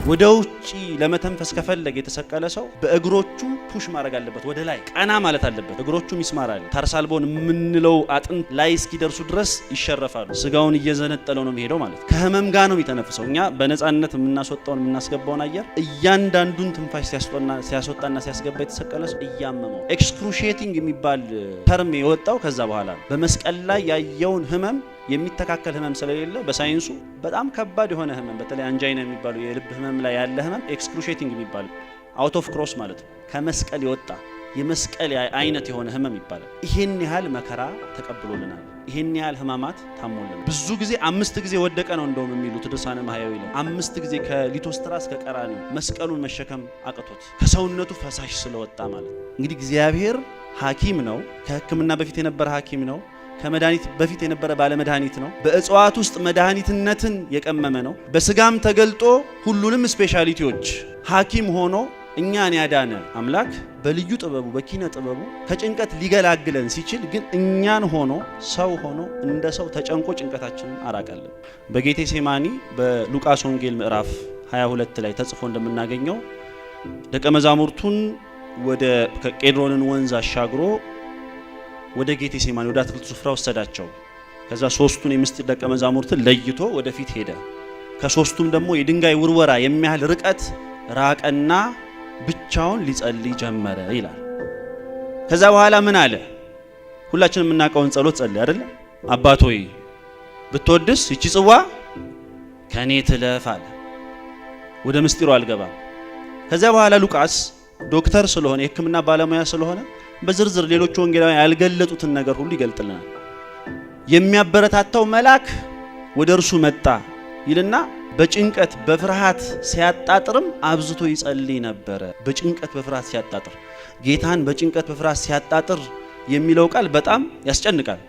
ወደ ውጪ ለመተንፈስ ከፈለገ የተሰቀለ ሰው በእግሮቹ ፑሽ ማድረግ አለበት፣ ወደ ላይ ቀና ማለት አለበት። እግሮቹ ሚስማራል ታርሳልቦን የምንለው አጥንት ላይ እስኪደርሱ ድረስ ይሸረፋሉ። ስጋውን እየዘነጠለው ነው የሚሄደው ማለት። ከህመም ጋር ነው የሚተነፍሰው። እኛ በነፃነት የምናስወጣውን የምናስገባውን አየር እያንዳንዱን ትንፋሽ ሲያስወጣና ሲያስገባ የተሰቀለ ሰው እያመመው። ኤክስክሩሺየቲንግ የሚባል ተርም የወጣው ከዛ በኋላ ነው። በመስቀል ላይ ያየውን ህመም የሚተካከል ህመም ስለሌለ በሳይንሱ በጣም ከባድ የሆነ ህመም በተለይ አንጃይና የሚባለው የልብ ህመም ላይ ያለ ህመም ኤክስክሩሺየቲንግ የሚባል አውት ኦፍ ክሮስ ማለት ነው። ከመስቀል የወጣ የመስቀል አይነት የሆነ ህመም ይባላል። ይሄን ያህል መከራ ተቀብሎልናል። ይሄን ያህል ህማማት ታሞልናል። ብዙ ጊዜ 5 ጊዜ ወደቀ ነው እንደውም የሚሉት ድርሳነ ማህያዊ ላይ 5 ጊዜ ከሊቶስትራ እስከ ቀራንዮ መስቀሉን መሸከም አቅቶት ከሰውነቱ ፈሳሽ ስለወጣ ማለት ነው። እንግዲህ እግዚአብሔር ሐኪም ነው። ከህክምና በፊት የነበረ ሐኪም ነው። ከመድኃኒት በፊት የነበረ ባለመድኃኒት ነው። በእጽዋት ውስጥ መድኃኒትነትን የቀመመ ነው። በስጋም ተገልጦ ሁሉንም ስፔሻሊቲዎች ሐኪም ሆኖ እኛን ያዳነ አምላክ በልዩ ጥበቡ በኪነ ጥበቡ ከጭንቀት ሊገላግለን ሲችል ግን እኛን ሆኖ ሰው ሆኖ እንደ ሰው ተጨንቆ ጭንቀታችንን አራቀልን። በጌቴሴማኒ በሉቃስ ወንጌል ምዕራፍ 22 ላይ ተጽፎ እንደምናገኘው ደቀ መዛሙርቱን ወደ ቄድሮንን ወንዝ አሻግሮ ወደ ጌቴሴማኒ ወደ አትክልቱ ስፍራ ወሰዳቸው። ከዛ ሶስቱን የምስጢር ደቀ መዛሙርትን ለይቶ ወደፊት ሄደ። ከሶስቱም ደግሞ የድንጋይ ውርወራ የሚያህል ርቀት ራቀና ብቻውን ሊጸልይ ጀመረ ይላል። ከዛ በኋላ ምን አለ? ሁላችንም የምናውቀውን ጸሎት ጸልይ አይደል? አባት ሆይ ብትወድስ ይቺ ጽዋ ከኔ ትለፍ አለ። ወደ ምስጢሩ አልገባም። ከዛ በኋላ ሉቃስ ዶክተር ስለሆነ የሕክምና ባለሙያ ስለሆነ በዝርዝር ሌሎች ወንጌላውያን ያልገለጡትን ነገር ሁሉ ይገልጥልናል። የሚያበረታታው መልአክ ወደ እርሱ መጣ ይልና በጭንቀት በፍርሃት ሲያጣጥርም አብዝቶ ይጸልይ ነበረ። በጭንቀት በፍርሃት ሲያጣጥር፣ ጌታን በጭንቀት በፍርሃት ሲያጣጥር የሚለው ቃል በጣም ያስጨንቃል።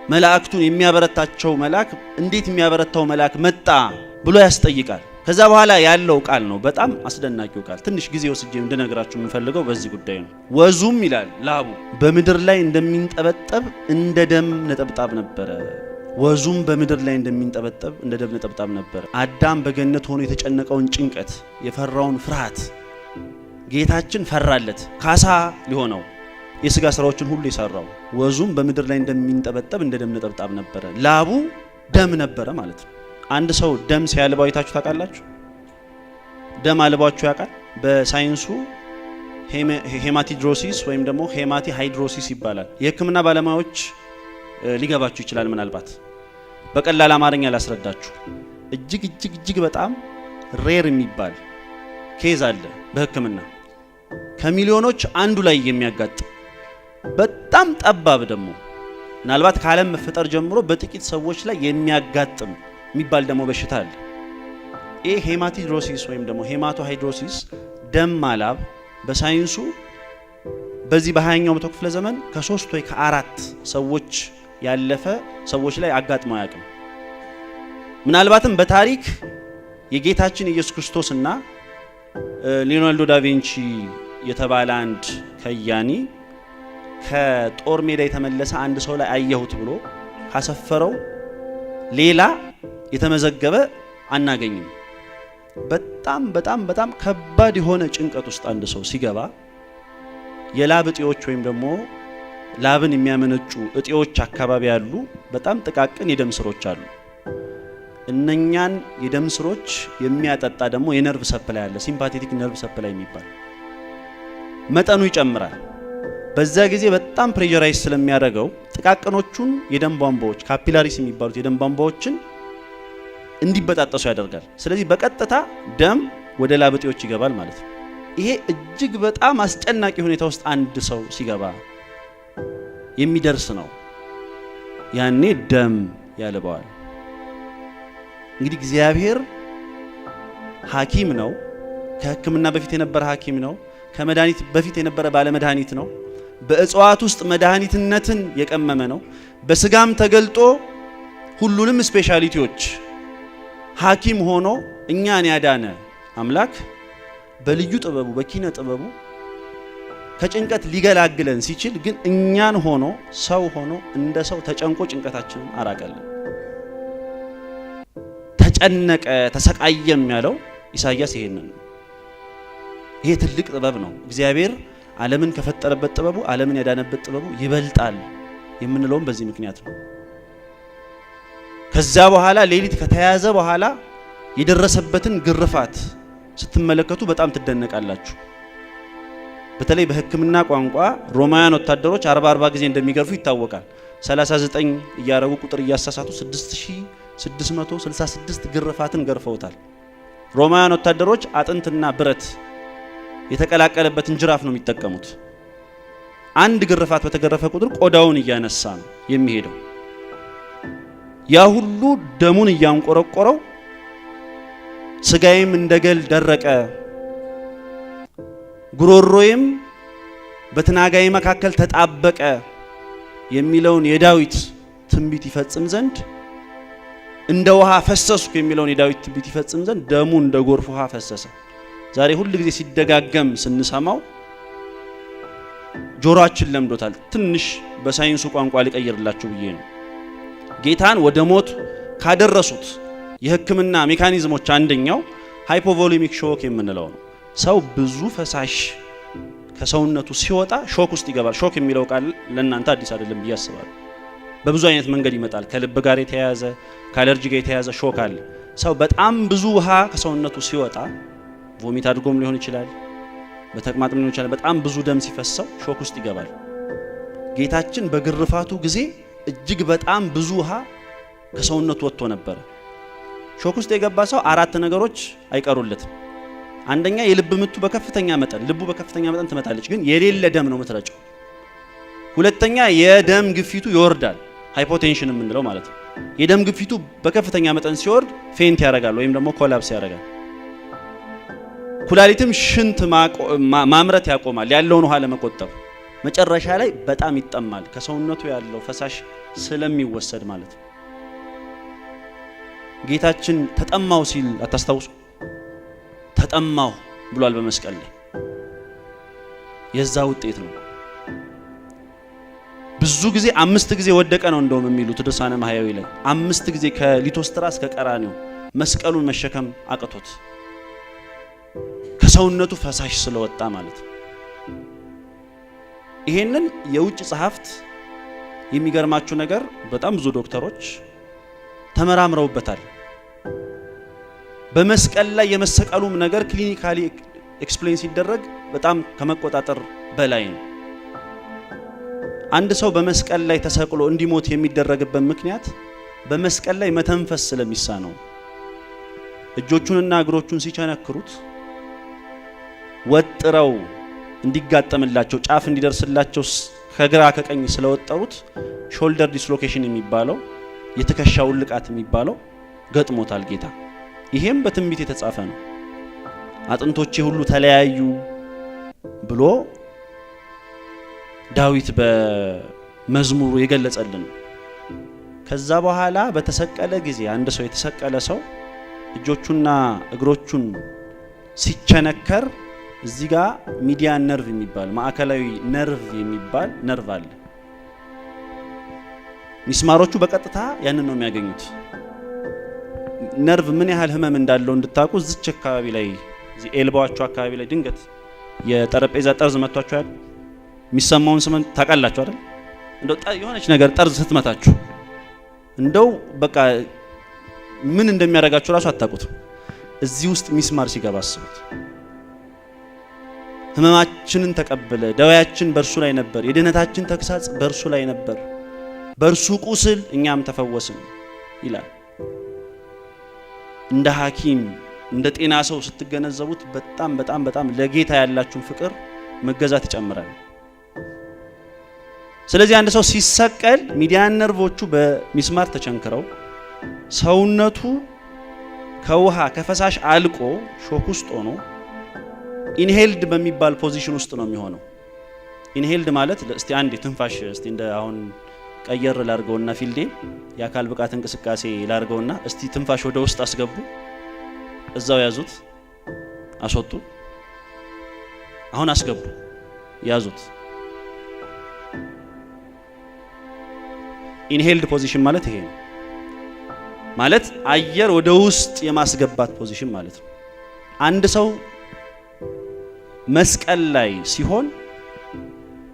መላእክቱን የሚያበረታቸው መልአክ እንዴት የሚያበረታው መልአክ መጣ ብሎ ያስጠይቃል። ከዛ በኋላ ያለው ቃል ነው በጣም አስደናቂው ቃል። ትንሽ ጊዜ ወስጄ እንድነግራችሁ የምፈልገው በዚህ ጉዳይ ነው። ወዙም ይላል ላቡ በምድር ላይ እንደሚንጠበጠብ እንደ ደም ነጠብጣብ ነበረ። ወዙም በምድር ላይ እንደሚንጠበጠብ እንደ ደም ነጠብጣብ ነበረ። አዳም በገነት ሆኖ የተጨነቀውን ጭንቀት የፈራውን ፍርሃት ጌታችን ፈራለት። ካሳ ሊሆነው የሥጋ ስራዎችን ሁሉ የሰራው ወዙም በምድር ላይ እንደሚንጠበጠብ እንደ ደም ነጠብጣብ ነበረ። ላቡ ደም ነበረ ማለት ነው። አንድ ሰው ደም ሲያልባው አይታችሁ ታውቃላችሁ? ደም አልባችሁ ያውቃል? በሳይንሱ ሄማቲድሮሲስ ወይም ደግሞ ሄማቲ ሃይድሮሲስ ይባላል። የሕክምና ባለሙያዎች ሊገባችሁ ይችላል። ምናልባት በቀላል አማርኛ ላስረዳችሁ። እጅግ በጣም ሬር የሚባል ኬዝ አለ በሕክምና ከሚሊዮኖች አንዱ ላይ የሚያጋጥም በጣም ጠባብ ደግሞ ምናልባት ከዓለም መፈጠር ጀምሮ በጥቂት ሰዎች ላይ የሚያጋጥም የሚባል ደግሞ በሽታ አለ። ይሄ ሄማቲድሮሲስ ወይም ደግሞ ሄማቶሃይድሮሲስ ደም ማላብ በሳይንሱ በዚህ በ20ኛው መቶ ክፍለ ዘመን ከ3 ወይ ከ4 ሰዎች ያለፈ ሰዎች ላይ አጋጥሞ አያውቅም። ምናልባትም በታሪክ የጌታችን ኢየሱስ ክርስቶስና ሊዮናልዶ ዳቪንቺ የተባለ አንድ ከያኒ ከጦር ሜዳ የተመለሰ አንድ ሰው ላይ አየሁት ብሎ ካሰፈረው ሌላ የተመዘገበ አናገኝም። በጣም ከባድ የሆነ ጭንቀት ውስጥ አንድ ሰው ሲገባ የላብ እጢዎች ወይም ደግሞ ላብን የሚያመነጩ እጢዎች አካባቢ ያሉ በጣም ጥቃቅን የደም ስሮች አሉ። እነኛን የደም ስሮች የሚያጠጣ ደግሞ የነርቭ ሰፕላይ አለ፣ ሲምፓቴቲክ ነርቭ ሰፕላይ የሚባል መጠኑ ይጨምራል። በዛ ጊዜ በጣም ፕሬሸራይዝ ስለሚያደርገው ጥቃቅኖቹን የደም ቧንቧዎች ካፒላሪስ የሚባሉት የደም ቧንቧዎችን እንዲበጣጠሱ ያደርጋል። ስለዚህ በቀጥታ ደም ወደ ላብ እጢዎች ይገባል ማለት ነው። ይሄ እጅግ በጣም አስጨናቂ ሁኔታ ውስጥ አንድ ሰው ሲገባ የሚደርስ ነው። ያኔ ደም ያልበዋል። እንግዲህ እግዚአብሔር ሐኪም ነው። ከሕክምና በፊት የነበረ ሐኪም ነው። ከመድኃኒት በፊት የነበረ ባለመድኃኒት ነው። በእጽዋት ውስጥ መድኃኒትነትን የቀመመ ነው። በስጋም ተገልጦ ሁሉንም ስፔሻሊቲዎች ሐኪም ሆኖ እኛን ያዳነ አምላክ በልዩ ጥበቡ በኪነ ጥበቡ ከጭንቀት ሊገላግለን ሲችል ግን እኛን ሆኖ ሰው ሆኖ እንደ ሰው ተጨንቆ ጭንቀታችንን አራቀልን። ተጨነቀ ተሰቃየም ያለው ኢሳይያስ ይሄንን ነው። ይሄ ትልቅ ጥበብ ነው። እግዚአብሔር ዓለምን ከፈጠረበት ጥበቡ ዓለምን ያዳነበት ጥበቡ ይበልጣል የምንለውም በዚህ ምክንያት ነው። ከዛ በኋላ ሌሊት ከተያዘ በኋላ የደረሰበትን ግርፋት ስትመለከቱ በጣም ትደነቃላችሁ። በተለይ በሕክምና ቋንቋ ሮማውያን ወታደሮች 40 ጊዜ እንደሚገርፉ ይታወቃል። 39 እያረጉ ቁጥር እያሳሳቱ 6666 ግርፋትን ገርፈውታል። ሮማውያን ወታደሮች አጥንትና ብረት የተቀላቀለበትን ጅራፍ ነው የሚጠቀሙት። አንድ ግርፋት በተገረፈ ቁጥር ቆዳውን እያነሳ ነው የሚሄደው። ያ ሁሉ ደሙን እያንቆረቆረው ስጋዬም እንደገል ደረቀ፣ ጉሮሮዬም በትናጋይ መካከል ተጣበቀ የሚለውን የዳዊት ትንቢት ይፈጽም ዘንድ እንደ ውሃ ፈሰስኩ የሚለውን የዳዊት ትንቢት ይፈጽም ዘንድ ደሙ እንደ ጎርፍ ውሃ ፈሰሰ። ዛሬ ሁሉ ጊዜ ሲደጋገም ስንሰማው ጆሮአችን ለምዶታል። ትንሽ በሳይንሱ ቋንቋ ሊቀይርላችሁ ብዬ ነው። ጌታን ወደ ሞት ካደረሱት የሕክምና ሜካኒዝሞች አንደኛው ሃይፖቮሊሚክ ሾክ የምንለው ነው። ሰው ብዙ ፈሳሽ ከሰውነቱ ሲወጣ ሾክ ውስጥ ይገባል። ሾክ የሚለው ቃል ለእናንተ አዲስ አይደለም ብዬ አስባለሁ። በብዙ አይነት መንገድ ይመጣል። ከልብ ጋር የተያያዘ ከአለርጂ ጋር የተያያዘ ሾክ አለ። ሰው በጣም ብዙ ውሃ ከሰውነቱ ሲወጣ ቮሚት አድርጎም ሊሆን ይችላል፣ በተቅማጥም ሊሆን ይችላል። በጣም ብዙ ደም ሲፈሰው ሾክ ውስጥ ይገባል። ጌታችን በግርፋቱ ጊዜ እጅግ በጣም ብዙ ውሃ ከሰውነቱ ወጥቶ ነበር። ሾክ ውስጥ የገባ ሰው 4 ነገሮች አይቀሩለትም። አንደኛ የልብ ምቱ በከፍተኛ መጠን ልቡ በከፍተኛ መጠን ትመታለች፣ ግን የሌለ ደም ነው የምትረጨው። ሁለተኛ የደም ግፊቱ ይወርዳል፣ ሃይፖቴንሽን የምንለው ማለት ነው። የደም ግፊቱ በከፍተኛ መጠን ሲወርድ ፌንት ያደርጋል ወይም ደግሞ ኮላፕስ ያደርጋል። ኩላሊትም ሽንት ማምረት ያቆማል ያለውን ውሃ ለመቆጠብ። መጨረሻ ላይ በጣም ይጠማል፣ ከሰውነቱ ያለው ፈሳሽ ስለሚወሰድ ማለት ነው። ጌታችን ተጠማው ሲል አታስታውሱ? ተጠማው ብሏል በመስቀል ላይ። የዛ ውጤት ነው። ብዙ ጊዜ 5 ጊዜ ወደቀ ነው እንደውም የሚሉት ድርሳነ ማህያዊ ላይ 5 ጊዜ ከሊቶስትራ እስከ ቀራኒው መስቀሉን መሸከም አቅቶት ከሰውነቱ ፈሳሽ ስለወጣ ማለት ነው። ይሄንን የውጭ ጸሐፍት የሚገርማችሁ ነገር በጣም ብዙ ዶክተሮች ተመራምረውበታል። በመስቀል ላይ የመሰቀሉም ነገር ክሊኒካሊ ኤክስፕሌን ሲደረግ በጣም ከመቆጣጠር በላይ ነው። አንድ ሰው በመስቀል ላይ ተሰቅሎ እንዲሞት የሚደረግበት ምክንያት በመስቀል ላይ መተንፈስ ስለሚሳነው እጆቹንና እግሮቹን ሲቸነክሩት ወጥረው እንዲጋጠምላቸው ጫፍ እንዲደርስላቸው ከግራ ከቀኝ ስለወጠሩት ሾልደር ዲስሎኬሽን የሚባለው የትከሻው ልቃት የሚባለው ገጥሞታል ጌታ። ይሄም በትንቢት የተጻፈ ነው። አጥንቶቼ ሁሉ ተለያዩ ብሎ ዳዊት በመዝሙሩ የገለጸልን። ከዛ በኋላ በተሰቀለ ጊዜ አንድ ሰው የተሰቀለ ሰው እጆቹና እግሮቹን ሲቸነከር እዚህ ጋር ሚዲያን ነርቭ የሚባል ማዕከላዊ ነርቭ የሚባል ነርቭ አለ። ሚስማሮቹ በቀጥታ ያንን ነው የሚያገኙት። ነርቭ ምን ያህል ህመም እንዳለው እንድታውቁ እዚች አካባቢ ላይ እዚህ ኤልባዋቸው አካባቢ ላይ ድንገት የጠረጴዛ ጠርዝ መቷችሁ አይደል? የሚሰማውን ስም ታውቃላችሁ አይደል? እንደው የሆነች ነገር ጠርዝ ስትመታችሁ እንደው በቃ ምን እንደሚያደርጋችሁ ራሱ አታውቁት። እዚህ ውስጥ ሚስማር ሲገባ አስቡት። ህመማችንን ተቀበለ፣ ደዌያችን በእርሱ ላይ ነበር፣ የድህነታችን ተግሳጽ በእርሱ ላይ ነበር፣ በእርሱ ቁስል እኛም ተፈወስን ይላል። እንደ ሐኪም እንደ ጤና ሰው ስትገነዘቡት በጣም በጣም በጣም ለጌታ ያላችሁን ፍቅር መገዛት ይጨምራል። ስለዚህ አንድ ሰው ሲሰቀል ሚዲያን ነርቮቹ በሚስማር ተቸንክረው ሰውነቱ ከውሃ ከፈሳሽ አልቆ ሾክ ውስጥ ሆኖ ኢንሄልድ በሚባል ፖዚሽን ውስጥ ነው የሚሆነው። ኢንሄልድ ማለት እስቲ አንድ ትንፋሽ እስቲ እንደ አሁን ቀየር ላርገውና ፊልዴ የአካል ብቃት እንቅስቃሴ ላርገውና እስቲ ትንፋሽ ወደ ውስጥ አስገቡ፣ እዛው ያዙት፣ አስወጡ፣ አሁን አስገቡ፣ ያዙት። ኢንሄልድ ፖዚሽን ማለት ይሄ ነው። ማለት አየር ወደ ውስጥ የማስገባት ፖዚሽን ማለት ነው። አንድ ሰው መስቀል ላይ ሲሆን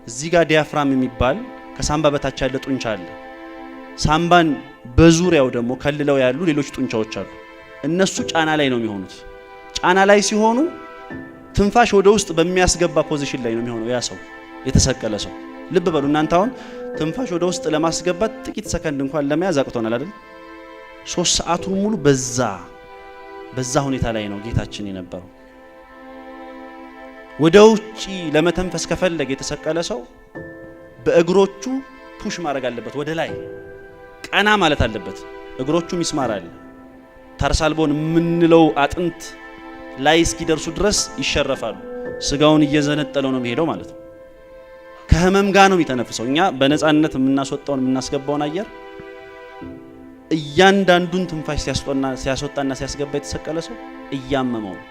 እዚህ ጋር ዲያፍራም የሚባል ከሳምባ በታች ያለ ጡንቻ አለ። ሳምባን በዙሪያው ደግሞ ከልለው ያሉ ሌሎች ጡንቻዎች አሉ። እነሱ ጫና ላይ ነው የሚሆኑት። ጫና ላይ ሲሆኑ ትንፋሽ ወደ ውስጥ በሚያስገባ ፖዚሽን ላይ ነው የሚሆነው ያ ሰው የተሰቀለ ሰው። ልብ በሉ እናንተ አሁን ትንፋሽ ወደ ውስጥ ለማስገባት ጥቂት ሰከንድ እንኳን ለመያዝ አቅቶናል አይደል? 3 ሰዓቱን ሙሉ በዛ ሁኔታ ላይ ነው ጌታችን የነበረው። ወደ ውጪ ለመተንፈስ ከፈለገ የተሰቀለ ሰው በእግሮቹ ፑሽ ማድረግ አለበት፣ ወደ ላይ ቀና ማለት አለበት። እግሮቹ ሚስማር አለ። ታርሳልቦን የምንለው አጥንት ላይ እስኪደርሱ ድረስ ይሸረፋሉ። ስጋውን እየዘነጠለው ነው የሚሄደው ማለት ነው። ከህመም ጋር ነው የሚተነፍሰው። እኛ በነፃነት የምናስወጣውን የምናስገባውን አየር እያንዳንዱን ትንፋሽ ሲያስወጣና ሲያስገባ የተሰቀለ ሰው እያመመው ነው።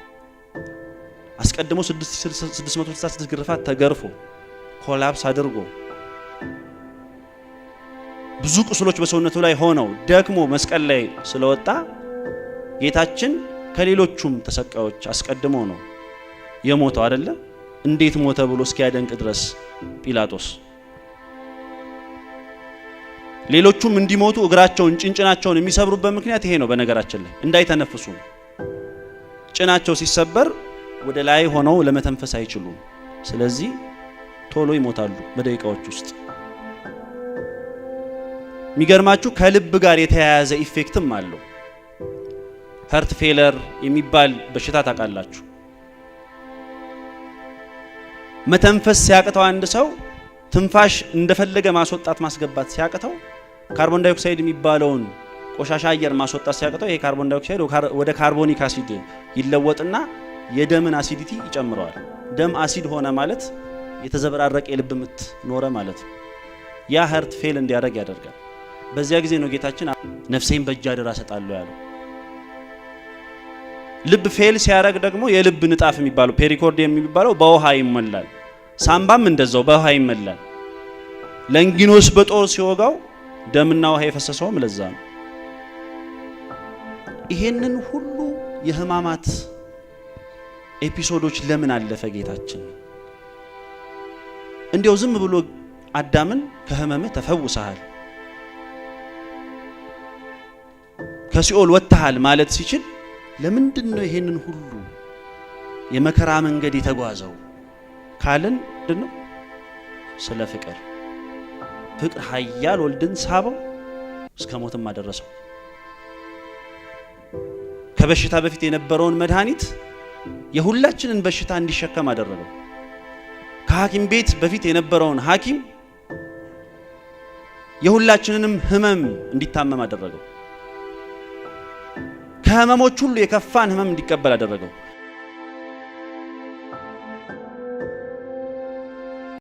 አስቀድሞ 666 ግርፋት ተገርፎ ኮላፕስ አድርጎ ብዙ ቁስሎች በሰውነቱ ላይ ሆነው ደክሞ መስቀል ላይ ስለወጣ ጌታችን ከሌሎቹም ተሰቃዮች አስቀድሞ ነው የሞተው አይደለ? እንዴት ሞተ ብሎ እስኪያደንቅ ድረስ ጲላጦስ ሌሎቹም እንዲሞቱ እግራቸውን ጭንጭናቸውን የሚሰብሩበት ምክንያት ይሄ ነው። በነገራችን ላይ እንዳይተነፍሱ ጭናቸው ሲሰበር ወደ ላይ ሆነው ለመተንፈስ አይችሉም። ስለዚህ ቶሎ ይሞታሉ በደቂቃዎች ውስጥ። የሚገርማችሁ ከልብ ጋር የተያያዘ ኢፌክትም አለው። ሀርት ፌለር የሚባል በሽታ ታውቃላችሁ? መተንፈስ ሲያቅተው አንድ ሰው ትንፋሽ እንደፈለገ ማስወጣት ማስገባት ሲያቅተው ካርቦን ዳይኦክሳይድ የሚባለውን ቆሻሻ አየር ማስወጣት ሲያቅተው ይሄ ካርቦን ዳይኦክሳይድ ወደ ካርቦኒክ አሲድ ይለወጥና የደምን አሲዲቲ ይጨምረዋል። ደም አሲድ ሆነ ማለት የተዘበራረቀ የልብ ምት ኖረ ማለት ነው። ያ ሀርት ፌል እንዲያደርግ ያደርጋል። በዚያ ጊዜ ነው ጌታችን ነፍሴን በእጅ አደራ ሰጣለሁ ያለው። ልብ ፌል ሲያደርግ ደግሞ የልብ ንጣፍ የሚባለው ፔሪኮርዲየም የሚባለው በውሃ ይሞላል። ሳምባም እንደዛው በውሃ ይሞላል። ለንጊኖስ በጦር ሲወጋው ደምና ውሃ የፈሰሰውም ለዛ ነው። ይሄንን ሁሉ የህማማት ኤፒሶዶች ለምን አለፈ ጌታችን? እንዲያው ዝም ብሎ አዳምን ከህመምህ ተፈውሰሃል፣ ከሲኦል ወጥተሃል ማለት ሲችል ለምንድን ነው ይሄንን ሁሉ የመከራ መንገድ የተጓዘው ካልን ምንድነው? ስለ ፍቅር ኃያል ወልድን ሳበው እስከ ሞትም አደረሰው። ከበሽታ በፊት የነበረውን መድኃኒት የሁላችንን በሽታ እንዲሸከም አደረገው። ከሐኪም ቤት በፊት የነበረውን ሐኪም የሁላችንንም ህመም እንዲታመም አደረገው። ከህመሞች ሁሉ የከፋን ህመም እንዲቀበል አደረገው።